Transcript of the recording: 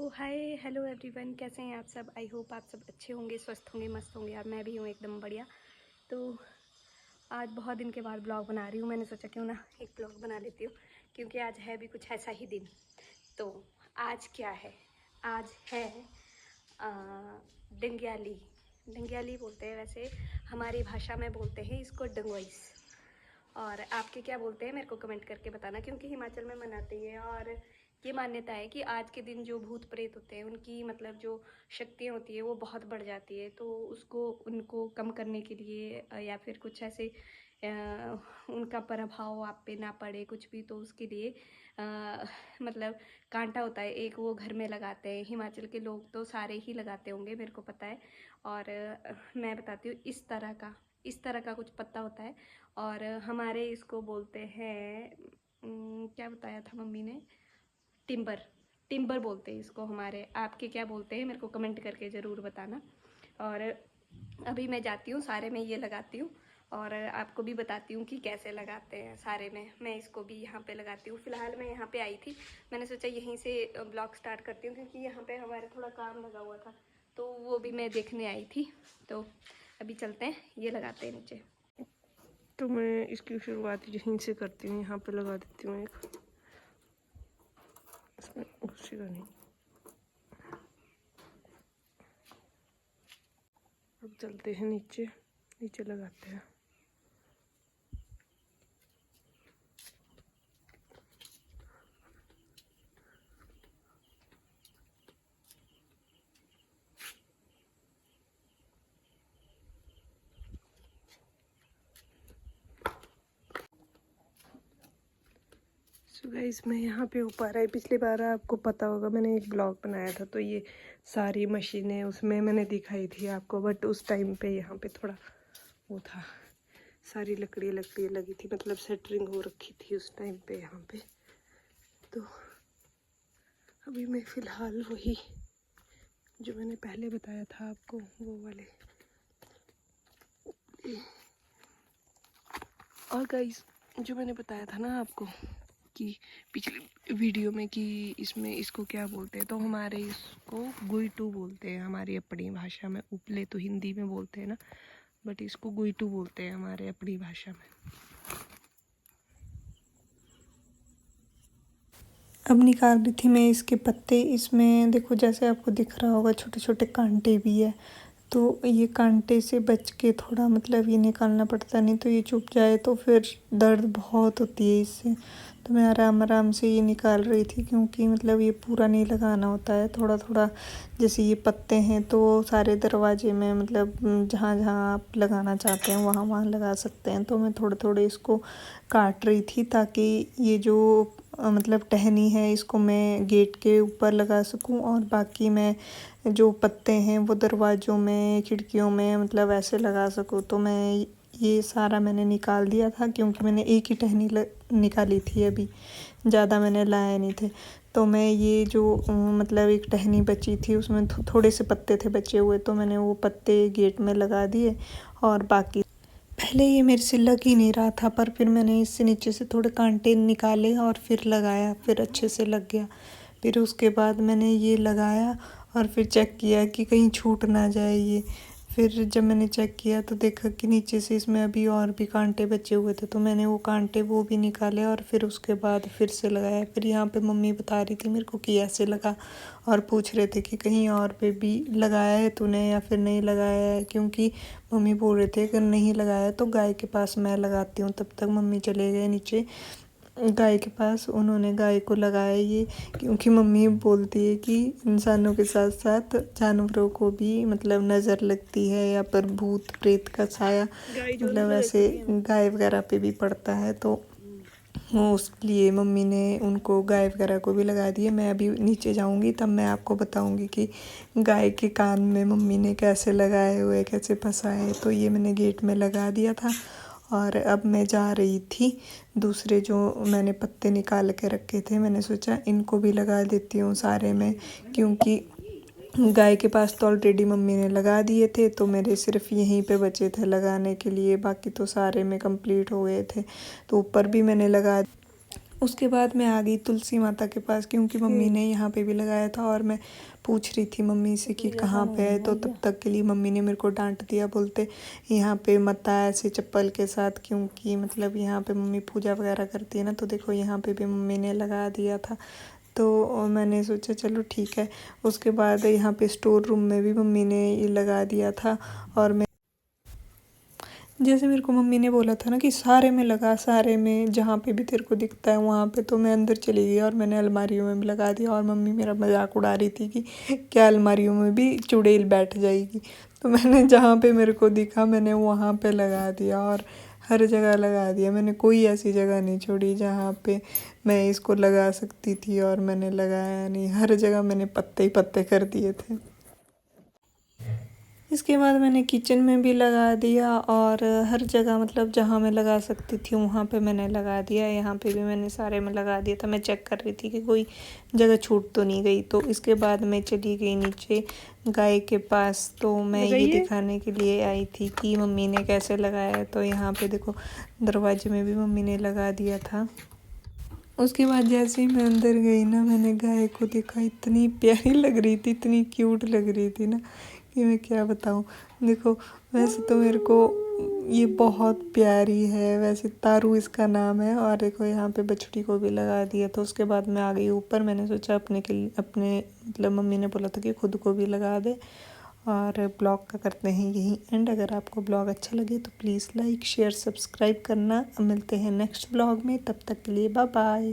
Hi hello everyone, कैसे हैं आप सब। आई होप आप सब अच्छे होंगे, स्वस्थ होंगे, मस्त होंगे। और मैं भी हूँ एकदम बढ़िया। तो आज बहुत दिन के बाद ब्लॉग बना रही हूँ। मैंने सोचा क्यों ना एक ब्लॉग बना लेती हूँ, क्योंकि आज है भी कुछ ऐसा ही दिन। तो आज क्या है, आज है डंग्याली। डंग्याली बोलते हैं, वैसे हमारी भाषा में बोलते हैं इसको डंगवाइस। और आपके क्या बोलते हैं मेरे को कमेंट करके बताना, क्योंकि हिमाचल में मनाते ही है। और ये मान्यता है कि आज के दिन जो भूत प्रेत होते हैं उनकी मतलब जो शक्तियाँ होती है वो बहुत बढ़ जाती है। तो उसको उनको कम करने के लिए या फिर कुछ ऐसे उनका प्रभाव आप पे ना पड़े कुछ भी, तो उसके लिए मतलब कांटा होता है एक, वो घर में लगाते हैं। हिमाचल के लोग तो सारे ही लगाते होंगे, मेरे को पता है। और मैं बताती हूँ, इस तरह का कुछ पत्ता होता है। और हमारे इसको बोलते हैं क्या बताया था मम्मी ने, टिम्बर। टिम्बर बोलते हैं इसको हमारे। आपके क्या बोलते हैं मेरे को कमेंट करके ज़रूर बताना। और अभी मैं जाती हूँ, सारे में ये लगाती हूँ और आपको भी बताती हूँ कि कैसे लगाते हैं सारे में। मैं इसको भी यहाँ पे लगाती हूँ। फ़िलहाल मैं यहाँ पे आई थी, मैंने सोचा यहीं से ब्लॉग स्टार्ट करती हूँ, क्योंकि यहाँ पे हमारे थोड़ा काम लगा हुआ था, तो वो भी मैं देखने आई थी। तो अभी चलते हैं, ये लगाते हैं नीचे। तो मैं इसकी शुरुआत यहीं से करती हूँ, यहाँ पे लगा देती हूँ एक, इसमें घुसेगा नहीं। अब चलते हैं नीचे, नीचे लगाते हैं। सो गाइस, मैं यहाँ पे ऊपर आई। पिछली बार आपको पता होगा मैंने एक ब्लॉग बनाया था, तो ये सारी मशीनें उसमें मैंने दिखाई थी आपको। बट उस टाइम पे यहाँ पे थोड़ा वो था, सारी लकड़ी लगी थी, मतलब सेटरिंग हो रखी थी उस टाइम पे यहाँ पे। तो अभी मैं फ़िलहाल वही जो मैंने पहले बताया था आपको, वो वाले। और गाइस, जो मैंने बताया था ना आपको कि पिछले वीडियो में कि इसमें इसको क्या बोलते हैं, तो हमारे इसको गुईटू बोलते हैं हमारी अपनी भाषा में। उपले तो हिंदी में बोलते हैं ना, बट इसको गुईटू बोलते हैं हमारे अपनी भाषा में। अब निकाल रही थी मैं इसके पत्ते। इसमें देखो, जैसे आपको दिख रहा होगा छोटे छोटे कांटे भी है, तो ये कांटे से बच के थोड़ा मतलब ये निकालना पड़ता, नहीं तो ये चुभ जाए तो फिर दर्द बहुत होती है इससे। तो मैं आराम आराम से ये निकाल रही थी, क्योंकि मतलब ये पूरा नहीं लगाना होता है, थोड़ा थोड़ा। जैसे ये पत्ते हैं तो सारे दरवाजे में मतलब जहाँ जहाँ आप लगाना चाहते हैं वहाँ वहाँ लगा सकते हैं। तो मैं थोड़े थोड़े इसको काट रही थी, ताकि ये जो मतलब टहनी है इसको मैं गेट के ऊपर लगा सकूं, और बाकी मैं जो पत्ते हैं वो दरवाज़ों में, खिड़कियों में मतलब ऐसे लगा सकूं। तो मैं ये सारा मैंने निकाल दिया था, क्योंकि मैंने एक ही टहनी निकाली थी, अभी ज़्यादा मैंने लाए नहीं थे। तो मैं ये जो मतलब एक टहनी बची थी उसमें थोड़े से पत्ते थे बचे हुए, तो मैंने वो पत्ते गेट में लगा दिए। और बाकी पहले ये मेरे से लग ही नहीं रहा था, पर फिर मैंने इससे नीचे से थोड़े कांटे निकाले और फिर लगाया, फिर अच्छे से लग गया। फिर उसके बाद मैंने ये लगाया और फिर चेक किया कि कहीं छूट ना जाए ये। फिर जब मैंने चेक किया तो देखा कि नीचे से इसमें अभी और भी कांटे बचे हुए थे, तो मैंने वो कांटे वो भी निकाले और फिर उसके बाद फिर से लगाया। फिर यहाँ पे मम्मी बता रही थी मेरे को कि ऐसे लगा, और पूछ रहे थे कि कहीं और पे भी लगाया है तूने या फिर नहीं लगाया है, क्योंकि मम्मी बोल रहे थे अगर नहीं लगाया तो गाय के पास मैं लगाती हूँ। तब तक मम्मी चले गए नीचे गाय के पास, उन्होंने गाय को लगाया ये, क्योंकि मम्मी बोलती है कि इंसानों के साथ साथ जानवरों को भी मतलब नज़र लगती है, या पर भूत प्रेत का साया मतलब ऐसे गाय वगैरह पे भी पड़ता है। तो वो उसलिए मम्मी ने उनको गाय वगैरह को भी लगा दिए। मैं अभी नीचे जाऊंगी तब मैं आपको बताऊंगी कि गाय के कान में मम्मी ने कैसे लगाए हुए, कैसे फंसाए। तो ये मैंने गेट में लगा दिया था, और अब मैं जा रही थी दूसरे जो मैंने पत्ते निकाल के रखे थे, मैंने सोचा इनको भी लगा देती हूँ सारे में, क्योंकि गाय के पास तो ऑलरेडी मम्मी ने लगा दिए थे, तो मेरे सिर्फ यहीं पे बचे थे लगाने के लिए, बाकी तो सारे में कंप्लीट हो गए थे। तो ऊपर भी मैंने लगा उसके बाद मैं आ गई तुलसी माता के पास, क्योंकि मम्मी ने यहाँ पे भी लगाया था और मैं पूछ रही थी मम्मी से कि कहाँ पे है। तो तब तक के लिए मम्मी ने मेरे को डांट दिया, बोलते यहाँ पे मत आ ऐसे चप्पल के साथ, क्योंकि मतलब यहाँ पे मम्मी पूजा वगैरह करती है ना। तो देखो यहाँ पे भी मम्मी ने लगा दिया था, तो मैंने सोचा चलो ठीक है। उसके बाद यहाँ पे स्टोर रूम में भी मम्मी ने ये लगा दिया था। और मैं जैसे मेरे को मम्मी ने बोला था ना कि सारे में लगा, सारे में जहाँ पे भी तेरे को दिखता है वहाँ पे, तो मैं अंदर चली गई और मैंने अलमारियों में भी लगा दिया। और मम्मी मेरा मजाक उड़ा रही थी कि क्या अलमारियों में भी चुड़ैल बैठ जाएगी। तो मैंने जहाँ पे मेरे को दिखा मैंने वहाँ पे लगा दिया, और हर जगह लगा दिया। मैंने कोई ऐसी जगह नहीं छोड़ी जहाँ पे मैं इसको लगा सकती थी और मैंने लगाया नहीं। हर जगह मैंने पत्ते ही पत्ते कर दिए थे। इसके बाद मैंने किचन में भी लगा दिया, और हर जगह मतलब जहाँ मैं लगा सकती थी वहाँ पे मैंने लगा दिया। यहाँ पे भी मैंने सारे में लगा दिया था। मैं चेक कर रही थी कि कोई जगह छूट तो नहीं गई। तो इसके बाद मैं चली गई नीचे गाय के पास। तो मैं ये दिखाने के लिए आई थी कि मम्मी ने कैसे लगाया। तो यहाँ पे देखो दरवाजे में भी मम्मी ने लगा दिया था। उसके बाद जैसे ही मैं अंदर गई ना, मैंने गाय को देखा, इतनी प्यारी लग रही थी, इतनी क्यूट लग रही थी ना कि मैं क्या बताऊँ। देखो वैसे तो मेरे को ये बहुत प्यारी है, वैसे तारू इसका नाम है। और देखो यहाँ पे बछड़ी को भी लगा दिया। तो उसके बाद मैं आ गई ऊपर। मैंने सोचा अपने मतलब मम्मी ने बोला था कि खुद को भी लगा दे। और ब्लॉग का करते हैं यही एंड। अगर आपको ब्लॉग अच्छा लगे तो प्लीज़ लाइक शेयर सब्सक्राइब करना। मिलते हैं नेक्स्ट ब्लॉग में, तब तक के लिए बाय बाय।